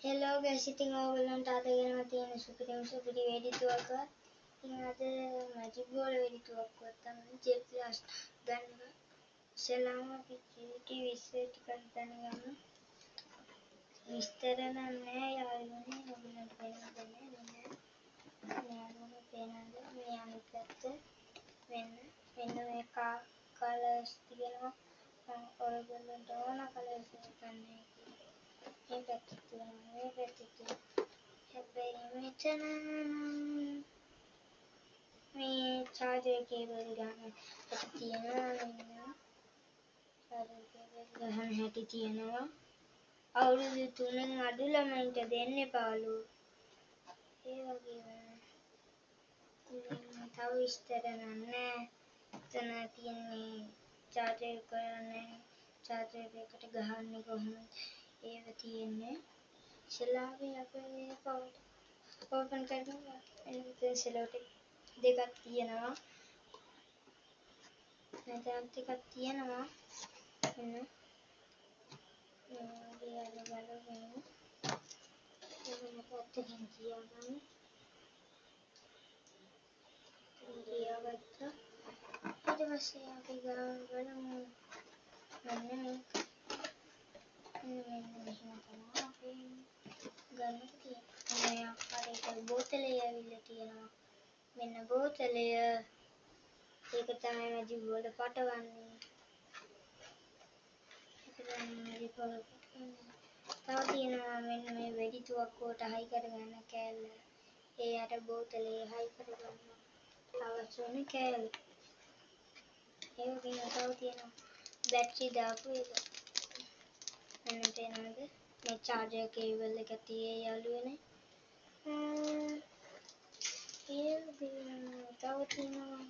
Hello guys, ඉතින් ඕගොල්ලන්ට අද ගෙනම තියෙන සුපිරි වෙඩිතුවක්ක. ඉතින් අද මැජික් බෝල වෙඩිතුවක්කුවක් තමයි ජෙල් ප්ලාස්ට් ගන්න. ඉස්සෙල්ලාම අපි GT විස්තර ටිකක් දැනගමු. විස්තර නම් නෑ යාළුවනේ, ඔයගොල්ලන්ට පේනවද නැහැ. යාළුවනේ පේනවද? මේ අනිත් පැත්ත මෙන්න මේ කලර්ස් තියෙනවා. ඔයගොල්ලන්ට ඕන කලර්ස් එකක් ගන්න. මේ පැත්තේ තියෙනවා, මේ පැත්තේ තියෙනවා. හැබැයි මෙතන මේ charger cable ගන්න තියෙනවා. මෙන්න charger cable ගන්න හැටි තියෙනවා. අවුරුදු 3න් අඩු ළමයින්ට දෙන්න එපාලු. ඒ වගේම තව විස්තර නැහැ. එතන තියෙන්නේ charger කරන්නේ, charger එකට ගහන්නේ කොහොමද? ඒව තියෙන්නේ. ඉස්සෙල්ලාම අපි මේක ඕපන් කරනවා. එතන සෙලෝට් දෙකක් තියෙනවා. මෙතන ටිකක් තියෙනවා. එන්න ගලවගෙන එන්න පැත්තකින් තියාගන්න. තියාගත්තා. ඊට පස්සේ අපි ගලවමු. මෙන්න මේක. මෙන්න මෙහෙම තමයි අපි ගන්න තියෙන්නේ. මේ ආකාරයට බෝතලය ඇවිල්ලා තියෙනවා. මෙන්න බෝතලය. ඒක තමයි මැජික් බෝල පටවන්නේ. තව තියෙනවා මෙන්න මේ වෙඩි තුවක්කුවට හයි කරගන්න කෑල්ල. ඒ අර බෝතලේ හයි කරගන්න අවශ්‍ය වෙන කෑල්ල. ඒ වගේම තව තියෙනවා බැටරි දාපු එක. මෙන්න තේනවද? මේ charger cable එක තියේ යාළුවනේ. ඒ වගේම තව තියෙනවා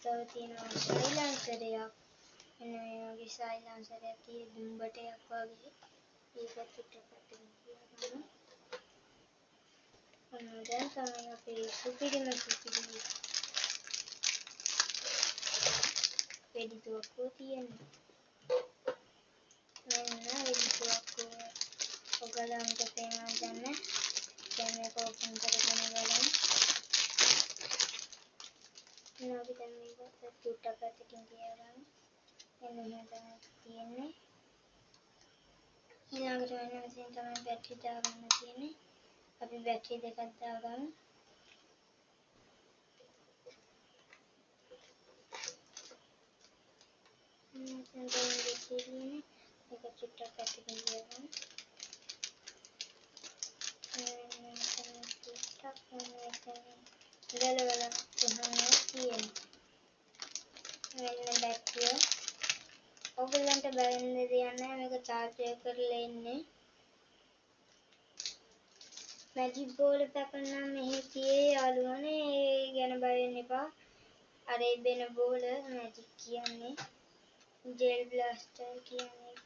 තව තියෙනවා සයිලන්සරයක්. මෙන්න මේ වගේ සයිලන්සරයක් තියෙ දුම්බටයක් වගේ. ඒක පිටපැත්තකින් තියාගන්න. දැන් තමයි අපේ සුපිරිම වෙඩිතුවක්කුව තියෙන්නේ. මෙන්න වෙඩිතුවක්කුව. ඔයගලන්ට පේනවද නැහැ? දැන් මේක ඕපන් කරගෙන බලමු. අපි දැන් මේක චුට්ටක් පැත්තකින් තියාගමු. මෙන්න මෙහෙම තමයි තියෙන්නේ. ඊළඟට මෙන්න මෙතන තමයි බැටරි දාගන්න තියෙන්නේ. අපි බැටරි දෙකක් දාගමු. මෙතන තමයි තියෙන්නේ. මේක චුට්ටක් පැත්තකින් තියාගමු. චුට්ටක් ගලවලා කොහොමද තියෙන්නේ? මෙන්න බැටරිය. ඔයගොල්ලන්ට බැලන්න දෙයක් නැහැ. මේක charger කරලා ඉන්නේ. මැජික් බෝල් එකක් නම් මෙහි තියේ යාළුවනේ. ඒ ගැන බය වෙන්න එපා. අර එබෙන බෝල මැජික් කියන්නේ. ජෙල් බ්ලාස්ටර් කියන්නේ ඒක.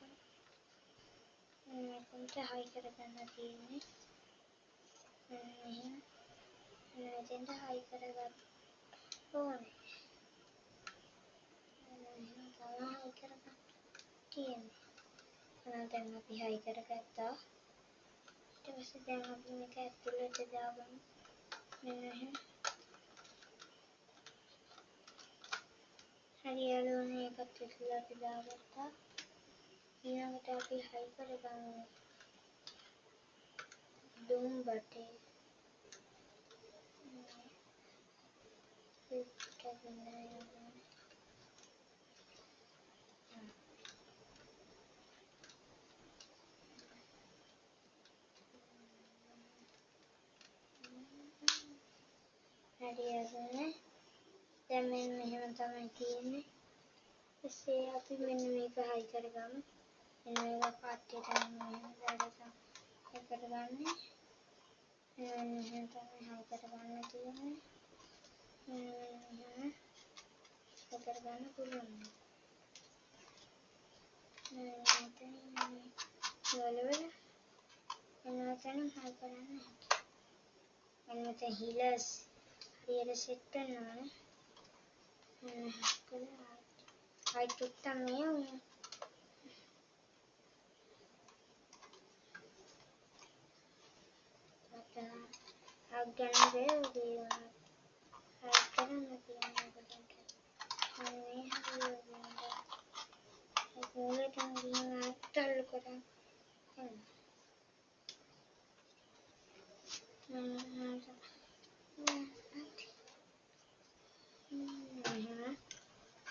මේකට හයි කරගන්න තියෙන්නේ. මෙහෙම. මෙතෙන්ට හයි කරගන්න ඕනේ. මෙහෙම තමයි හයි කරගන්න තියෙන්නේ. දැන් අපි හයි කරගත්තා. ඊට පස්සේ දැන් අපි මේක ඇතුළට දාගමු. මෙන්න මෙහෙම. හරි යාළුවනේ ඒකත් ඇතුළට දාගත්තා. ඊළඟට අපි හයි කරගමු දුම් බටේ. හරි යාළුවනේ. දැන් මෙහෙම තමයි තියෙන්නේ. ඊපස්සේ අපි මෙන්න මේක හයි කරගමු. මෙන්න මේක පාටේට මෙහෙම දාලා හයි කරගන්නේ. මෙහෙම තමයි හයි කරගන්න තියෙන්නේ. මෙහෙම හයි කරගන්න පුළුවන්. මෙතන වලවල මෙතන හයි කරන්න. මෙතන හිලස් හරියට සෙට් කරනවා. හයි චුට්ටක් මේ අග්ගන්න බෑ කරන්න තියෙනවා මේ හරියට තල්ලු කරන්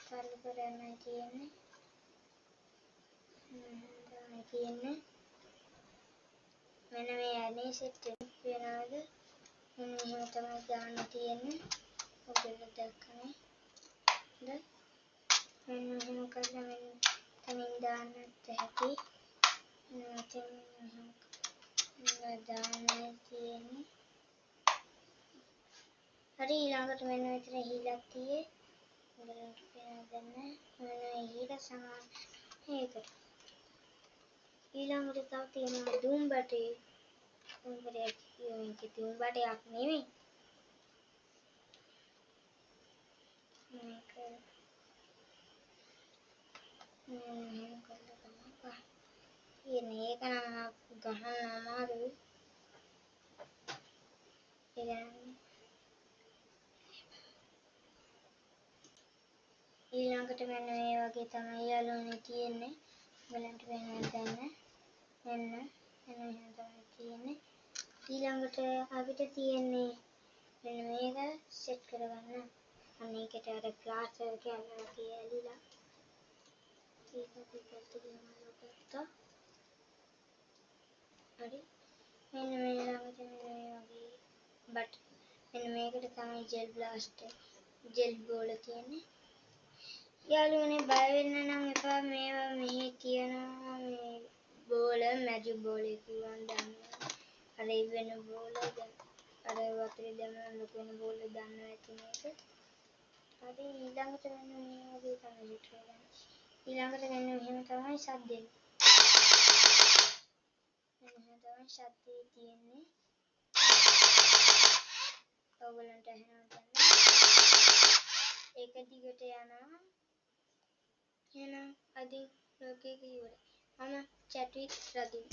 තල්ලු කරන්න තියෙන්නේ මෙන්න මේ ඇනේ සෙට් වෙනවද මෙන්න එහෙම තමයි දාන්න තියෙන්නේ ඔයගොල්ලෝ දැක්කනේ මෙන්න එහෙම කරලා මෙන්න තනින් දාන්නත් ඇති මෙතන දාන්නයි තියෙන්නේ හරි ඊළඟට මෙන්න මෙතන හීලක් තියෙයි ඔයගොල්ලන්ට පේනවද මෙන්න හීල සමාන මේකට ඊළඟට තව තියෙනවා දුම් බටේ මේක දුම් බටයක් නෙමෙයි මේක මෙහෙම කරලා තමයි තියෙන්නේ ඒක නම් ගහන්න අමාරුයි ඊළඟට මෙන්න මේ වගේ තමයි යාළුවනේ තියෙන්නේ ඔයගලන්ට වෙනවද දැන් මෙන්න එහෙම තමයි තියෙන්නේ ඊළඟට අපිට තියෙන්නේ මෙන්න මේක සෙට් කරගන්න අන්න ඒකට අර ප්ලාස්ටර් කැල්ලක් ඇලිලා ඒක පිටට ගියම ගත්තා හරි මෙන්න මේ ළඟට මෙන්න මේ වගේ බට් මෙන්න මේකට තමයි ජෙල් බෝල තියෙන්නේ යාළුවනේ බය වෙන්න නම් එපා මේවා මෙහි තියෙනවා මේ බෝල මැජික් බෝලේ කිව්වන් දාන්න අර වෙන බෝල දැන් අර වතුරේ දැම්මම ලොකු වෙන බෝල දාන්නවා ඇති මේක හරි ඊළඟට මෙන්න මේ වගේ තමයි හිට කරගන්න ඊළඟට මෙන්න මෙහෙම තමයි ශබ්දෙ මෙන්න තමයි ශබ්දේ තියෙන්නේ ඔයගලන්ට ඇහෙනවද ඒක දිගට යනවා එහෙනම් අද බ්ලොග් එක ඉවරයි මම චැට්වික් රදින්